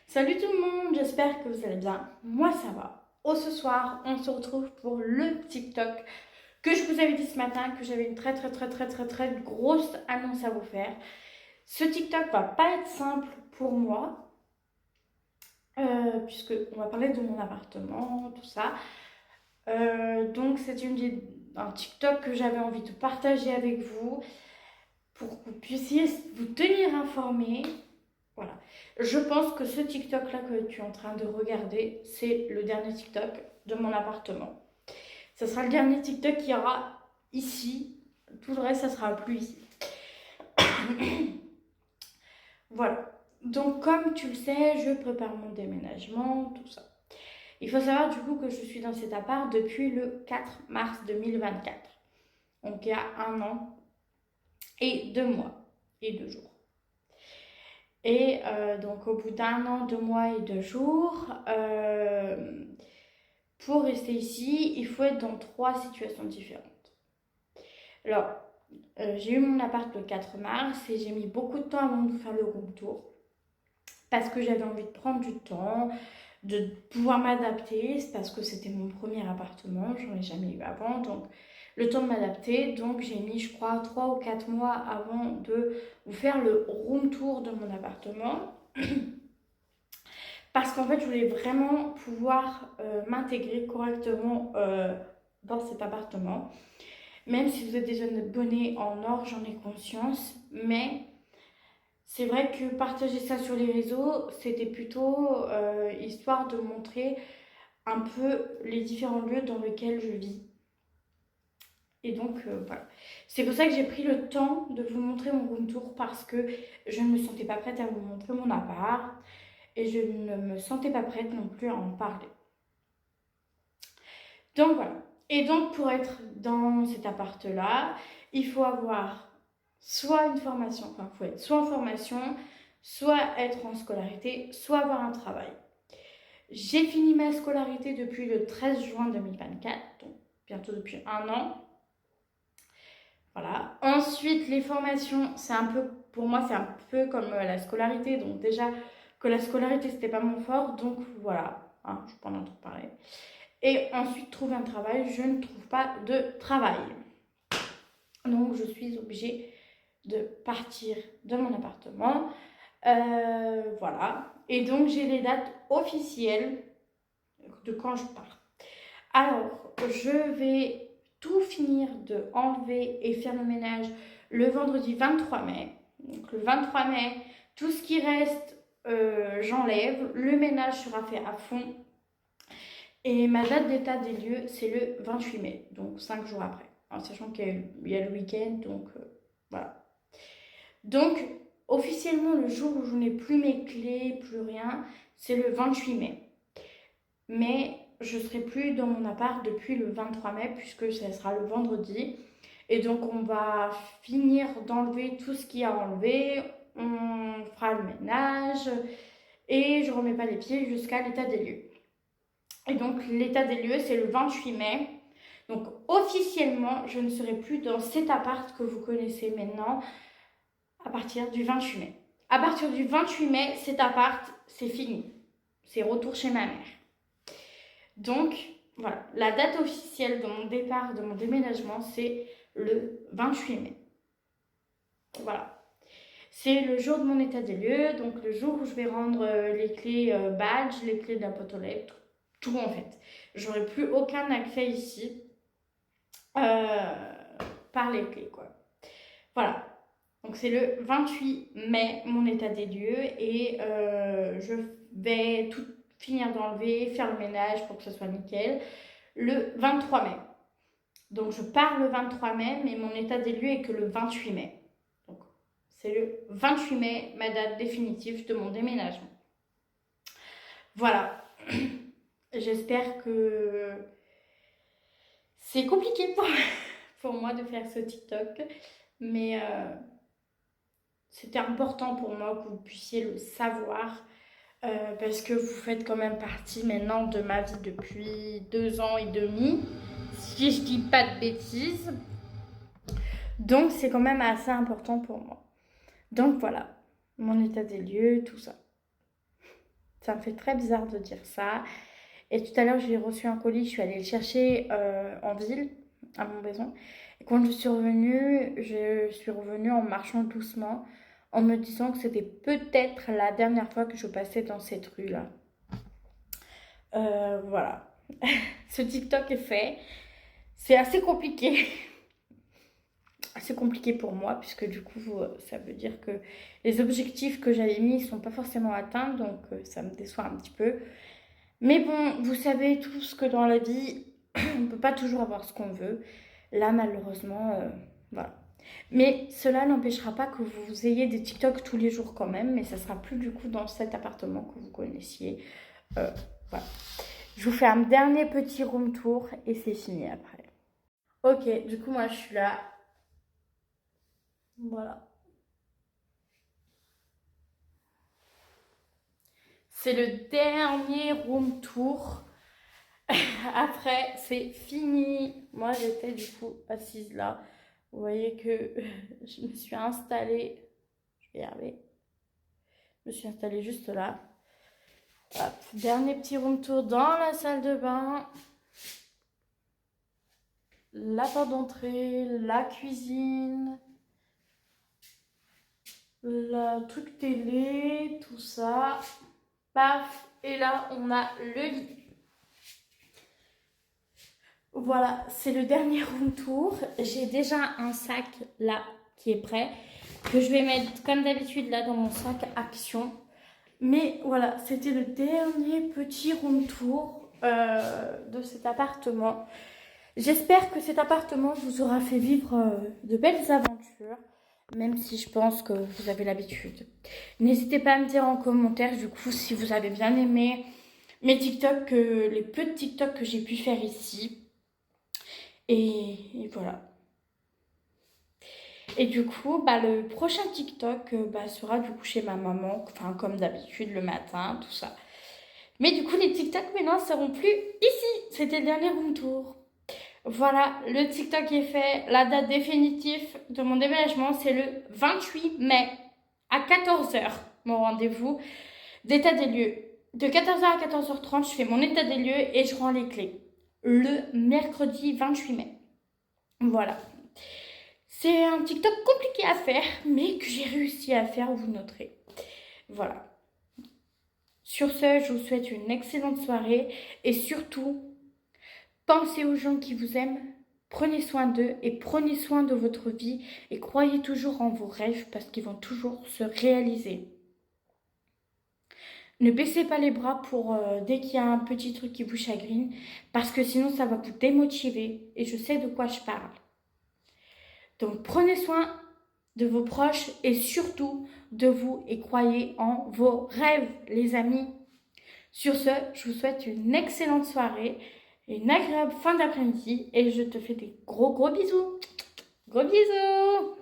Salut tout le monde, j'espère que vous allez bien. Moi ça va. Ce soir, on se retrouve pour le TikTok que je vous avais dit ce matin que j'avais une très grosse annonce à vous faire. Ce TikTok va pas être simple pour moi puisque on va parler de mon appartement, tout ça. Donc c'est un TikTok que j'avais envie de partager avec vous pour que vous puissiez vous tenir informés. Voilà. Je pense que ce TikTok-là que tu es en train de regarder, c'est le dernier TikTok de mon appartement. Ce sera le dernier TikTok qu'il y aura ici. Tout le reste, ça sera plus ici. Voilà. Donc, comme tu le sais, je prépare mon déménagement, tout ça. Il faut savoir du coup que je suis dans cet appart depuis le 4 mars 2024. Donc, il y a 1 an et 2 mois et 2 jours. Et donc au bout d'1 an, 2 mois et 2 jours, pour rester ici, il faut être dans 3 situations différentes. Alors, j'ai eu mon appart le 4 mars et j'ai mis beaucoup de temps avant de faire le room tour parce que j'avais envie de prendre du temps, de pouvoir m'adapter, parce que c'était mon premier appartement, j'en ai jamais eu avant, donc le temps de m'adapter. Donc j'ai mis, je crois, 3 ou 4 mois avant de vous faire le room tour de mon appartement. Parce qu'en fait, je voulais vraiment pouvoir m'intégrer correctement dans cet appartement. Même si vous êtes déjà abonné en or, j'en ai conscience. Mais c'est vrai que partager ça sur les réseaux, c'était plutôt histoire de montrer un peu les différents lieux dans lesquels je vis. Et donc, voilà. C'est pour ça que j'ai pris le temps de vous montrer mon room tour parce que je ne me sentais pas prête à vous montrer mon appart. Et je ne me sentais pas prête non plus à en parler. Donc voilà. Et donc pour être dans cet appart-là, il faut avoir soit une formation, enfin il faut être soit en formation, soit être en scolarité, soit avoir un travail. J'ai fini ma scolarité depuis le 13 juin 2024, donc bientôt depuis 1 an. Voilà. Ensuite, les formations, pour moi, c'est un peu comme la scolarité. Donc déjà que la scolarité, c'était pas mon fort, donc voilà, hein, je peux en entendre parler. Et ensuite, trouver un travail, je ne trouve pas de travail. Donc, je suis obligée de partir de mon appartement. Voilà. Et donc, j'ai les dates officielles de quand je pars. Alors, je vais tout finir de enlever et faire le ménage le vendredi 23 mai. Donc, le 23 mai, tout ce qui reste, j'enlève. Le ménage sera fait à fond. Et ma date d'état des lieux, c'est le 28 mai, donc 5 jours après. En sachant qu'il y a le week-end, donc voilà. Donc, officiellement, le jour où je n'ai plus mes clés, plus rien, c'est le 28 mai. Mais je ne serai plus dans mon appart depuis le 23 mai, puisque ça sera le vendredi. Et donc, on va finir d'enlever tout ce qu'il y a à enlever. On fera le ménage. Et je ne remets pas les pieds jusqu'à l'état des lieux. Et donc, l'état des lieux, c'est le 28 mai. Donc, officiellement, je ne serai plus dans cet appart que vous connaissez maintenant à partir du 28 mai. À partir du 28 mai, cet appart, c'est fini. C'est retour chez ma mère. Donc, voilà. La date officielle de mon départ, de mon déménagement, c'est le 28 mai. Voilà. C'est le jour de mon état des lieux, donc le jour où je vais rendre les clés badge, les clés de la boîte aux lettres, tout en fait. J'aurai plus aucun accès ici par les clés, quoi. Voilà. Donc c'est le 28 mai, mon état des lieux, et je vais tout finir d'enlever, faire le ménage pour que ce soit nickel, le 23 mai. Donc je pars le 23 mai, mais mon état des lieux est que le 28 mai. Donc c'est le 28 mai, ma date définitive de mon déménagement. Voilà. J'espère que c'est compliqué pour moi de faire ce TikTok, mais c'était important pour moi que vous puissiez le savoir, parce que vous faites quand même partie maintenant de ma vie depuis 2 ans et demi, si je dis pas de bêtises. Donc c'est quand même assez important pour moi. Donc voilà, mon état des lieux, tout ça. Ça me fait très bizarre de dire ça. Et tout à l'heure, j'ai reçu un colis, je suis allée le chercher en ville, à mon maison. Et quand je suis revenue en marchant doucement, en me disant que c'était peut-être la dernière fois que je passais dans cette rue-là. Voilà. Ce TikTok est fait. C'est assez compliqué. Assez compliqué pour moi, puisque du coup, ça veut dire que les objectifs que j'avais mis ne sont pas forcément atteints, donc ça me déçoit un petit peu. Mais bon, vous savez tous que dans la vie, on ne peut pas toujours avoir ce qu'on veut. Là, malheureusement, voilà. Mais cela n'empêchera pas que vous ayez des TikTok tous les jours quand même, mais ça sera plus du coup dans cet appartement que vous connaissiez. Voilà. Je vous fais un dernier petit room tour et c'est fini après. Ok, du coup, moi je suis là. Voilà. C'est le dernier room tour. Après, c'est fini. Moi, j'étais du coup assise là. Vous voyez que je me suis installée. Je vais y arriver. Je me suis installée juste là. Hop. Dernier petit room tour dans la salle de bain. La porte d'entrée, la cuisine, le truc télé, tout ça. Paf. Et là, on a le lit. Voilà, c'est le dernier room tour. J'ai déjà un sac là qui est prêt, que je vais mettre comme d'habitude là dans mon sac action. Mais voilà, c'était le dernier petit room tour de cet appartement. J'espère que cet appartement vous aura fait vivre de belles aventures, même si je pense que vous avez l'habitude. N'hésitez pas à me dire en commentaire du coup si vous avez bien aimé mes TikTok, les peu de TikTok que j'ai pu faire ici. Et voilà. Et du coup, le prochain TikTok sera du coup chez ma maman, enfin comme d'habitude le matin, tout ça. Mais du coup, les TikTok maintenant ne seront plus ici. C'était le dernier room tour. Voilà, le TikTok est fait. La date définitive de mon déménagement, c'est le 28 mai à 14h. Mon rendez-vous d'état des lieux. De 14h à 14h30, je fais mon état des lieux et je rends les clés. Le mercredi 28 mai. Voilà. C'est un TikTok compliqué à faire, mais que j'ai réussi à faire, vous noterez. Voilà. Sur ce, je vous souhaite une excellente soirée et surtout, pensez aux gens qui vous aiment, prenez soin d'eux et prenez soin de votre vie et croyez toujours en vos rêves parce qu'ils vont toujours se réaliser. Ne baissez pas les bras dès qu'il y a un petit truc qui vous chagrine parce que sinon ça va vous démotiver et je sais de quoi je parle. Donc prenez soin de vos proches et surtout de vous et croyez en vos rêves, les amis. Sur ce, je vous souhaite une excellente soirée, une agréable fin d'après-midi et je te fais des gros bisous. Gros bisous.